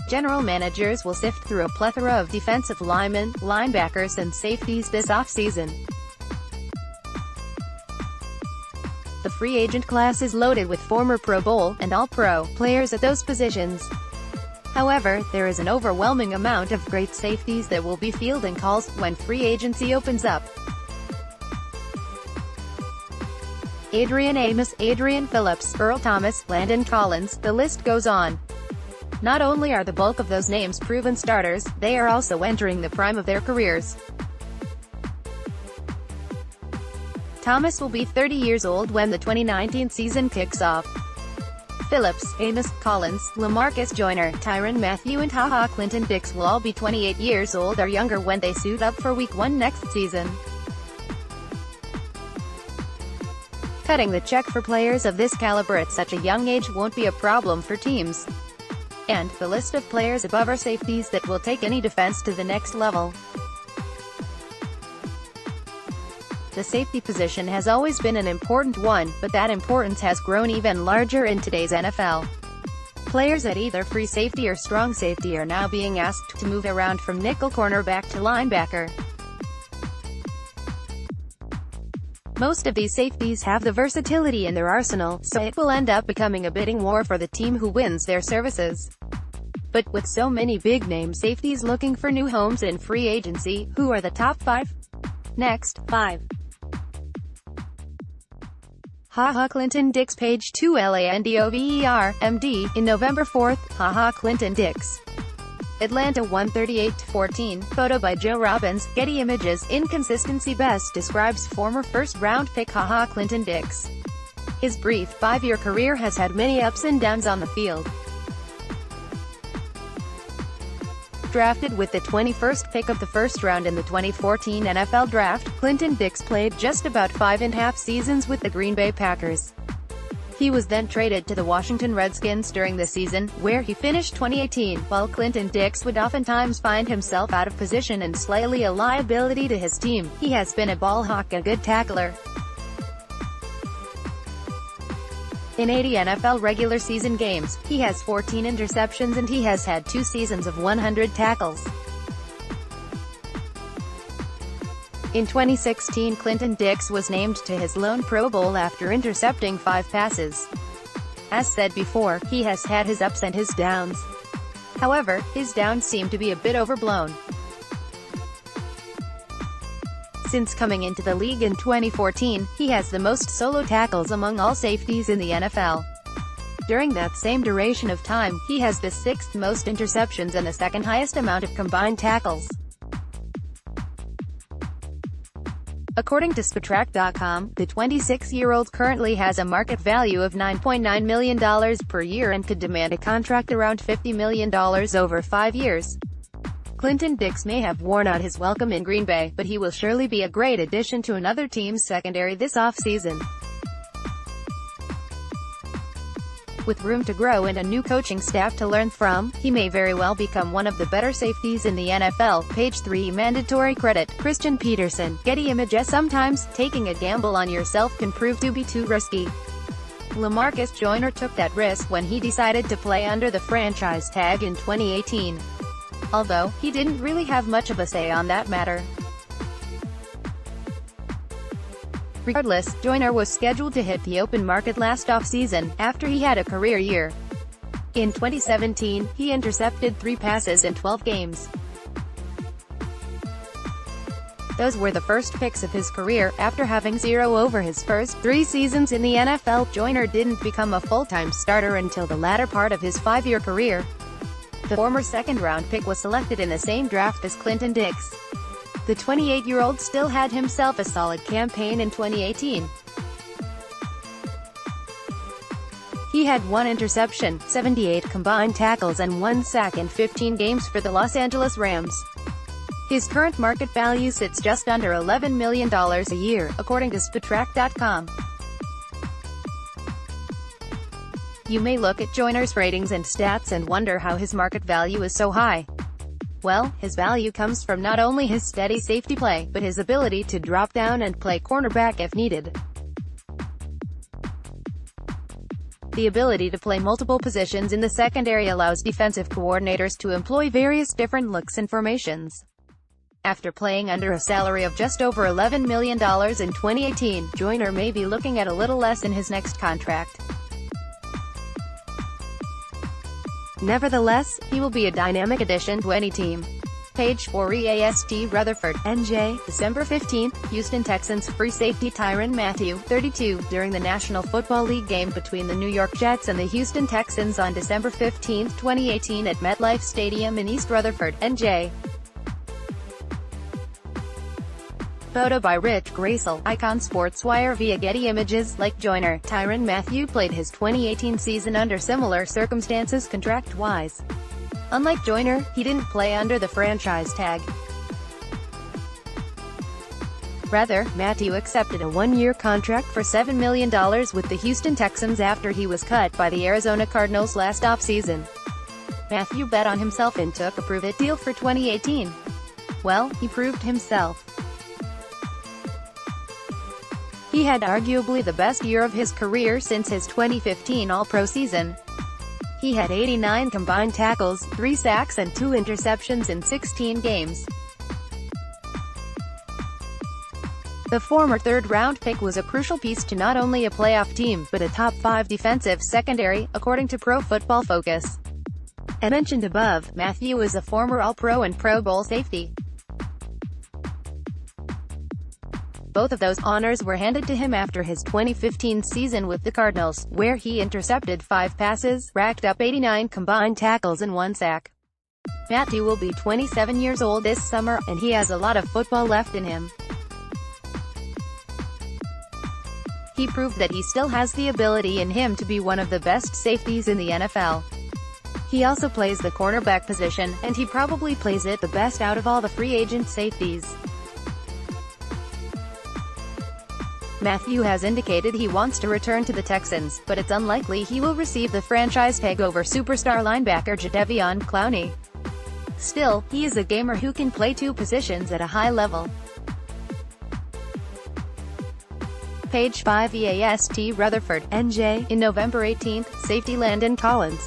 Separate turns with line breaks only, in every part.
General managers will sift through a plethora of defensive linemen, linebackers and safeties this offseason. The free agent class is loaded with former Pro Bowl and All-Pro players at those positions. However, there is an overwhelming amount of great safeties that will be fielding calls when free agency opens up. Adrian Amos, Adrian Phillips, Earl Thomas, Landon Collins, the list goes on. Not only are the bulk of those names proven starters, they are also entering the prime of their careers. Thomas will be 30 years old when the 2019 season kicks off. Phillips, Amos, Collins, LaMarcus Joyner, Tyrann Mathieu and HaHa Clinton Dix will all be 28 years old or younger when they suit up for Week 1 next season. Cutting the check for players of this caliber at such a young age won't be a problem for teams. And the list of players above are safeties that will take any defense to the next level. The safety position has always been an important one, but that importance has grown even larger in today's NFL. Players at either free safety or strong safety are now being asked to move around from nickel cornerback to linebacker. Most of these safeties have the versatility in their arsenal, so it will end up becoming a bidding war for the team who wins their services. But with so many big-name safeties looking for new homes in free agency, who are the top 5? Next, 5. HaHa Clinton Dix, page 2 LANDOVER, MD, in November 4th, HaHa Clinton Dix. Atlanta 138-14, photo by Joe Robbins, Getty Images. Inconsistency best describes former first-round pick HaHa Clinton Dix. His brief 5-year career has had many ups and downs on the field. Drafted with the 21st pick of the first round in the 2014 NFL Draft, Clinton Dix played just about 5.5 seasons with the Green Bay Packers. He was then traded to the Washington Redskins during the season, where he finished 2018. While Clinton Dix would oftentimes find himself out of position and slightly a liability to his team, he has been a ball hawk, a good tackler. In 80 NFL regular season games, he has 14 interceptions and he has had 2 seasons of 100 tackles. In 2016, Clinton Dix was named to his lone Pro Bowl after intercepting 5 passes. As said before, he has had his ups and his downs. However, his downs seem to be a bit overblown. Since coming into the league in 2014, he has the most solo tackles among all safeties in the NFL. During that same duration of time, he has the 6th most interceptions and the 2nd highest amount of combined tackles. According to Spotrac.com, the 26-year-old currently has a market value of $9.9 million per year and could demand a contract around $50 million over 5 years. Clinton Dix may have worn out his welcome in Green Bay, but he will surely be a great addition to another team's secondary this offseason. With room to grow and a new coaching staff to learn from, he may very well become one of the better safeties in the NFL. Page 3 mandatory credit, Christian Peterson, Getty Images. Sometimes, taking a gamble on yourself can prove to be too risky. LaMarcus Joyner took that risk when he decided to play under the franchise tag in 2018. Although, he didn't really have much of a say on that matter. Regardless, Joyner was scheduled to hit the open market last offseason, after he had a career year. In 2017, he intercepted 3 passes in 12 games. Those were the first picks of his career. After having 0 over his first 3 seasons in the NFL, Joyner didn't become a full-time starter until the latter part of his 5-year career. The former second-round pick was selected in the same draft as Clinton Dix. The 28-year-old still had himself a solid campaign in 2018. He had 1 interception, 78 combined tackles and 1 sack in 15 games for the Los Angeles Rams. His current market value sits just under $11 million a year, according to Spotrac.com. You may look at Joyner's ratings and stats and wonder how his market value is so high. Well, his value comes from not only his steady safety play, but his ability to drop down and play cornerback if needed. The ability to play multiple positions in the secondary allows defensive coordinators to employ various different looks and formations. After playing under a salary of just over $11 million in 2018, Joyner may be looking at a little less in his next contract. Nevertheless, he will be a dynamic addition to any team. Page 4 EAST Rutherford, NJ, December 15, Houston Texans free safety Tyrann Mathieu, 32, during the National Football League game between the New York Jets and the Houston Texans on December 15, 2018 at MetLife Stadium in East Rutherford, NJ. Photo by Rich Gracel, Icon SportsWire via Getty Images. Like Joyner, Tyrann Mathieu played his 2018 season under similar circumstances contract-wise. Unlike Joyner, he didn't play under the franchise tag. Rather, Mathieu accepted a one-year contract for $7 million with the Houston Texans after he was cut by the Arizona Cardinals last offseason. Mathieu bet on himself and took a prove-it deal for 2018. Well, he proved himself. He had arguably the best year of his career since his 2015 All-Pro season. He had 89 combined tackles, 3 sacks and 2 interceptions in 16 games. The former third-round pick was a crucial piece to not only a playoff team, but a top-5 defensive secondary, according to Pro Football Focus. As mentioned above, Mathieu is a former All-Pro and Pro Bowl safety. Both of those honors were handed to him after his 2015 season with the Cardinals, where he intercepted 5 passes, racked up 89 combined tackles and 1 sack. Mathieu will be 27 years old this summer, and he has a lot of football left in him. He proved that he still has the ability in him to be one of the best safeties in the NFL. He also plays the cornerback position, and he probably plays it the best out of all the free agent safeties. Mathieu has indicated he wants to return to the Texans, but it's unlikely he will receive the franchise tag over superstar linebacker Jadeveon Clowney. Still, he is a gamer who can play 2 positions at a high level. Page 5 EAST Rutherford, NJ, in November 18, safety Landon Collins.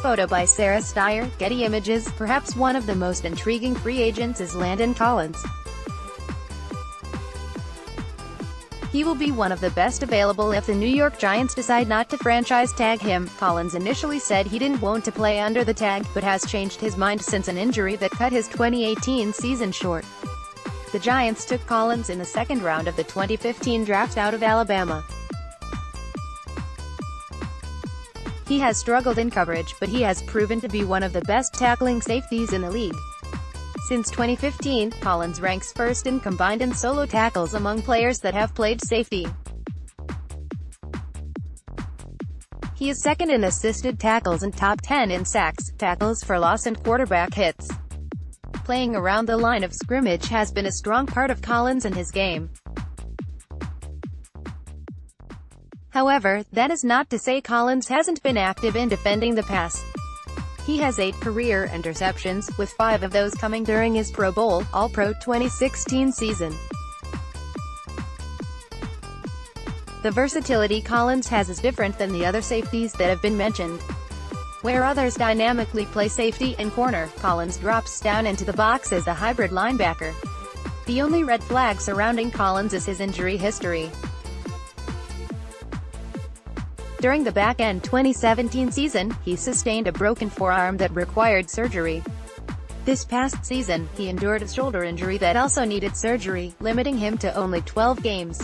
Photo by Sarah Steyer, Getty Images. Perhaps one of the most intriguing free agents is Landon Collins. He will be one of the best available if the New York Giants decide not to franchise tag him. Collins initially said he didn't want to play under the tag, but has changed his mind since an injury that cut his 2018 season short. The Giants took Collins in the 2nd round of the 2015 draft out of Alabama. He has struggled in coverage, but he has proven to be one of the best tackling safeties in the league. Since 2015, Collins ranks first in combined and solo tackles among players that have played safety. He is 2nd in assisted tackles and top 10 in sacks, tackles for loss and quarterback hits. Playing around the line of scrimmage has been a strong part of Collins and his game. However, that is not to say Collins hasn't been active in defending the pass. He has 8 career interceptions, with 5 of those coming during his Pro Bowl, All-Pro 2016 season. The versatility Collins has is different than the other safeties that have been mentioned. Where others dynamically play safety and corner, Collins drops down into the box as a hybrid linebacker. The only red flag surrounding Collins is his injury history. During the back-end 2017 season, he sustained a broken forearm that required surgery. This past season, he endured a shoulder injury that also needed surgery, limiting him to only 12 games.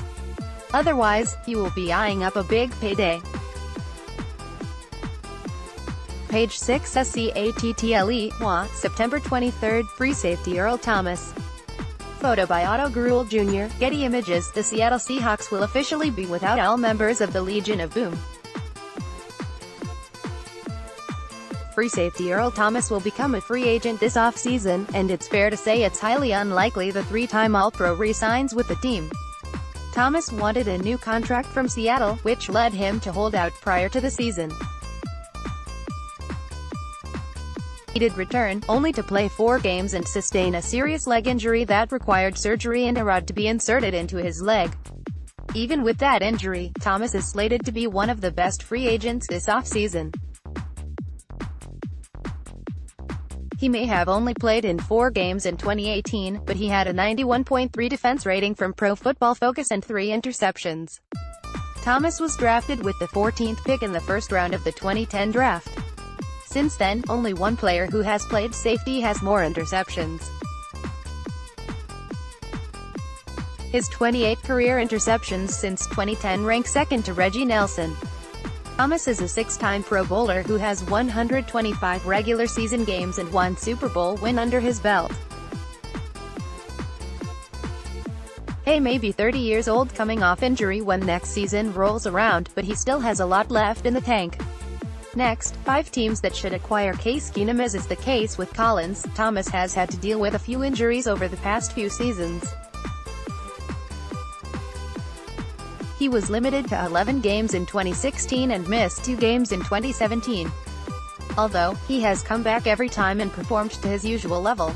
Otherwise, he will be eyeing up a big payday. Page 6 SCATTLE, September 23, free safety Earl Thomas. Photo by Otto Gruel Jr., Getty Images. The Seattle Seahawks will officially be without all members of the Legion of Boom. Free safety Earl Thomas will become a free agent this offseason, and it's fair to say it's highly unlikely the 3-time All-Pro re-signs with the team. Thomas wanted a new contract from Seattle, which led him to hold out prior to the season. He did return, only to play 4 games and sustain a serious leg injury that required surgery and a rod to be inserted into his leg. Even with that injury, Thomas is slated to be one of the best free agents this offseason. He may have only played in 4 games in 2018, but he had a 91.3 defense rating from Pro Football Focus and 3 interceptions. Thomas was drafted with the 14th pick in the first round of the 2010 draft. Since then, only one player who has played safety has more interceptions. His 28 career interceptions since 2010 rank second to Reggie Nelson. Thomas is a 6-time Pro Bowler who has 125 regular season games and 1 Super Bowl win under his belt. He may be 30 years old coming off injury when next season rolls around, but he still has a lot left in the tank. Next, 5 teams that should acquire Case Keenum. As is the case with Collins, Thomas has had to deal with a few injuries over the past few seasons. He was limited to 11 games in 2016 and missed 2 games in 2017. Although, he has come back every time and performed to his usual level.